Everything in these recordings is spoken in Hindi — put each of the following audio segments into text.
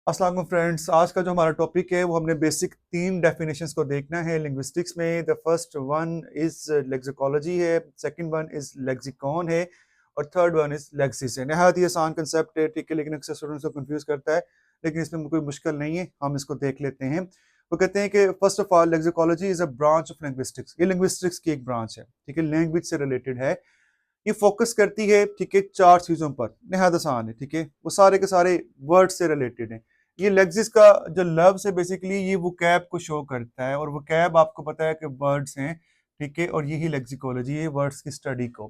अस्सलाम वालेकुम फ्रेंड्स, आज का जो हमारा टॉपिक है वो हमने बेसिक 3 डेफिनेशंस को देखना है लिंग्विस्टिक्स में। The first one is lexicology है, सेकंड वन इज़ लेक्सिकॉन है और थर्ड वन इज़ लेक्सिस है। नहायत ही आसान कंसेप्ट है, ठीक है, लेकिन अक्सर स्टूडेंट्स को कंफ्यूज करता है, लेकिन इसमें कोई मुश्किल नहीं है, हम इसको देख लेते हैं। वो कहते हैं कि first of all lexicology is a branch of linguistics. ये लिंग्विस्टिक्स की एक ब्रांच है, ठीक है, लैंग्वेज से रिलेटेड है। ये फोकस करती है, ठीक है, 4 चीज़ों पर, नहायत आसान है, ठीक है, वो सारे के सारे वर्ड से रिलेटेड हैं। ये लेक्सिस का जो लफ्ज़ है बेसिकली ये वोकैब को शो करता है और वोकैब आपको पता है कि वर्ड्स हैं, ठीक है, और यही लेक्सिकोलॉजी है वर्ड्स की स्टडी को।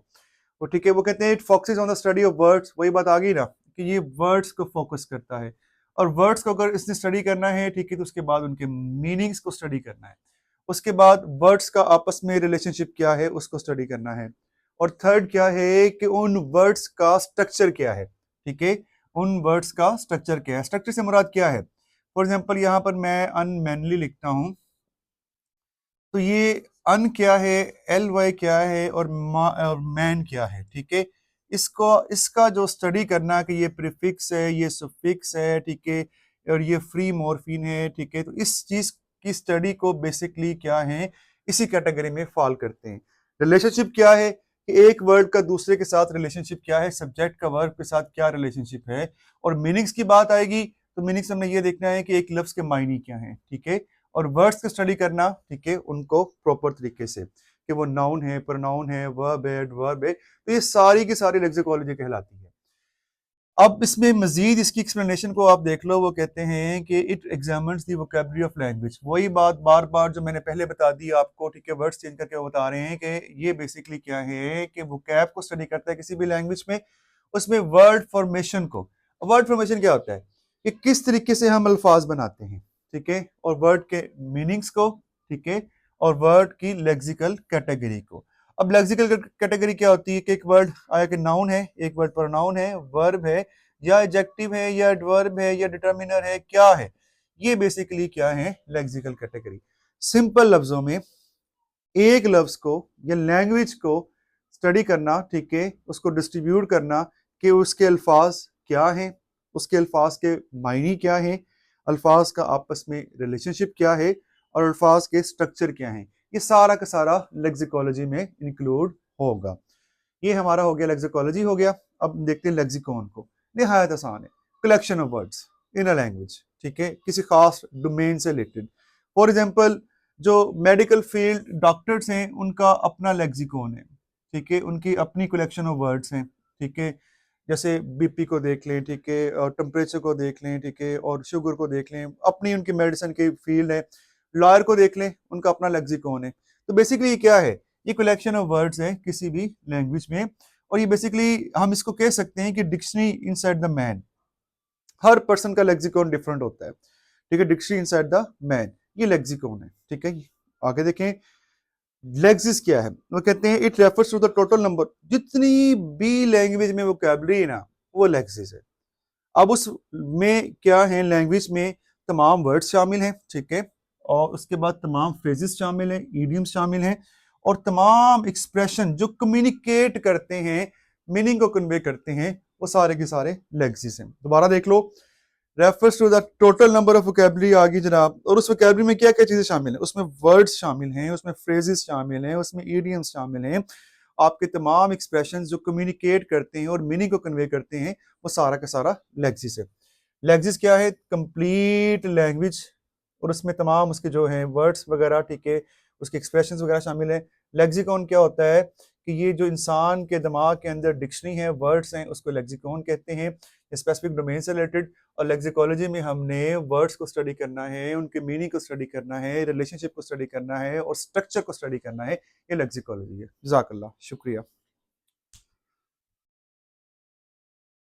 तो ठीक है, वो कहते हैं it focuses on the study of words, वही बात आ गई ना कि ये वर्ड्स को फोकस करता है और वर्ड्स को अगर इसने स्टडी करना है, ठीक है, तो उसके बाद उनके मीनिंग्स को स्टडी करना है। उसके बाद वर्ड्स का आपस में रिलेशनशिप क्या है उसको स्टडी करना है और थर्ड क्या है कि उन वर्ड्स का स्ट्रक्चर क्या है, ठीक है, उन वर्ड्स का स्ट्रक्चर क्या है। स्ट्रक्चर से मुराद क्या है? फॉर एग्जांपल यहाँ पर मैं अनमैनली लिखता हूँ, तो ये अन क्या है, एल वाई क्या है और मैन क्या है, ठीक है। इसको इसका जो स्टडी करना कि ये प्रीफिक्स है, ये सुफिक्स है, ठीक है, और ये फ्री मॉर्फिन है, ठीक है, तो इस चीज की स्टडी को बेसिकली क्या है, इसी कैटेगरी में फॉल करते हैं। रिलेशनशिप क्या है कि एक वर्ड का दूसरे के साथ रिलेशनशिप क्या है, सब्जेक्ट का वर्ब के साथ क्या रिलेशनशिप है। और मीनिंग्स की बात आएगी तो मीनिंग्स हमने ये देखना है कि एक लफ्ज के मायने क्या है, ठीक है, और वर्ड्स की स्टडी करना, ठीक है, उनको प्रॉपर तरीके से कि वो नाउन है, प्रोनाउन है, वर्ब है, एडवर्ब है, तो ये सारी की सारी लेक्सिकोलॉजी कहलाती है। अब इसमें मजीद इसकी एक्सप्लेनेशन को आप देख लो, वो कहते हैं कि it examines the vocabulary of language. वही बात बार बार जो मैंने पहले बता दी आपको, ठीक है, वर्ड्स चेंज करके वो बता रहे हैं कि ये बेसिकली क्या है कि वोकैब को स्टडी करता है किसी भी लैंग्वेज में, उसमें वर्ड फॉर्मेशन को। वर्ड फॉर्मेशन क्या होता है कि किस तरीके से हम अल्फाज बनाते हैं, ठीक है, और वर्ड के मीनिंग्स को, ठीक है, और वर्ड की लेक्सिकल कैटेगरी को। अब लेक्सिकल कैटेगरी क्या होती है कि एक वर्ड आया कि नाउन है, एक वर्ड प्रोनाउन है, वर्ब है, या एडजेक्टिव है, या एडवर्ब है, या डिटर्मिनर है, क्या है, ये बेसिकली क्या है, लेक्सिकल कैटेगरी। सिंपल लफ्जों में एक लफ्ज को या लैंग्वेज को स्टडी करना, ठीक है, उसको डिस्ट्रीब्यूट करना कि उसके अल्फाज क्या हैं, उसके अल्फाज के मायने क्या हैं, अल्फाज का आपस में रिलेशनशिप क्या है और अल्फाज के स्ट्रक्चर क्या हैं, ये सारा का सारा लेक्सिकोलॉजी में इंक्लूड होगा। ये हमारा हो गया, लेक्सिकोलॉजी हो गया। अब देखते हैं लेक्सिकॉन को। निहायत आसान है, collection of words in a language, ठीक है, किसी खास डोमेन से रिलेटेड। फॉर एग्जांपल जो मेडिकल फील्ड डॉक्टर्स हैं उनका अपना लेक्सिकॉन है, ठीक है, उनकी अपनी कलेक्शन ऑफ वर्ड्स हैं, ठीक है, जैसे बीपी को देख लें, ठीक है, और टेम्परेचर को देख लें, ठीक है, और शुगर को देख लें, अपनी उनकी मेडिसिन की फील्ड है। लॉयर को देख लें, उनका अपना लेक्सिकॉन है। तो बेसिकली ये क्या है, ये कलेक्शन ऑफ वर्ड्स है किसी भी लैंग्वेज में, और ये बेसिकली हम इसको कह सकते हैं कि dictionary inside the man. Her person का लेक्सिकॉन डिफरेंट होता है, ठीक है, डिक्शनरी इनसाइड द मैन, ये लेक्सिकॉन है, ठीक है। आगे देखें, लेक्सिस क्या है, वो कहते हैं it refers to the total number, जितनी भी लैंग्वेज में वोकैबुलरी है ना, वो लेक्सिस है। अब उस में क्या है, लैंग्वेज में तमाम वर्ड्स शामिल हैं, ठीक है, और उसके बाद तमाम फ्रेजेस शामिल हैं, इडियम्स शामिल हैं, और तमाम एक्सप्रेशन जो कम्युनिकेट करते हैं, मीनिंग को कन्वे करते हैं, वो सारे के सारे लेक्सिस हैं। दोबारा देख लो, refers to the total number of vocabulary आ गई जनाब, और उस वोकैबुलरी में क्या क्या चीजें शामिल हैं, उसमें वर्ड्स शामिल हैं, उसमें फ्रेजेस शामिल हैं, उसमें इडियम्स शामिल हैं, आपके तमाम एक्सप्रेशंस जो कम्युनिकेट करते हैं और मीनिंग को कन्वे करते हैं, वो सारा का सारा लेक्सिस है। लेक्सिस क्या है, कंप्लीट लैंग्वेज, और उसमें तमाम उसके जो हैं वर्ड्स वगैरह, ठीक है, उसके एक्सप्रेशंस वगैरह शामिल है। लेक्सिकॉन क्या होता है कि ये जो इंसान के दिमाग के अंदर डिक्शनरी है, वर्ड्स हैं, उसको लेक्सिकॉन कहते हैं, स्पेसिफिक डोमेन से रिलेटेड। और लेक्सिकोलॉजी में हमने वर्ड्स को स्टडी करना है, उनके मीनिंग को स्टडी करना है, रिलेशनशिप को स्टडी करना है और स्ट्रक्चर को स्टडी करना है, ये लेक्सिकोलॉजी है। जज़ाकल्लाह, शुक्रिया।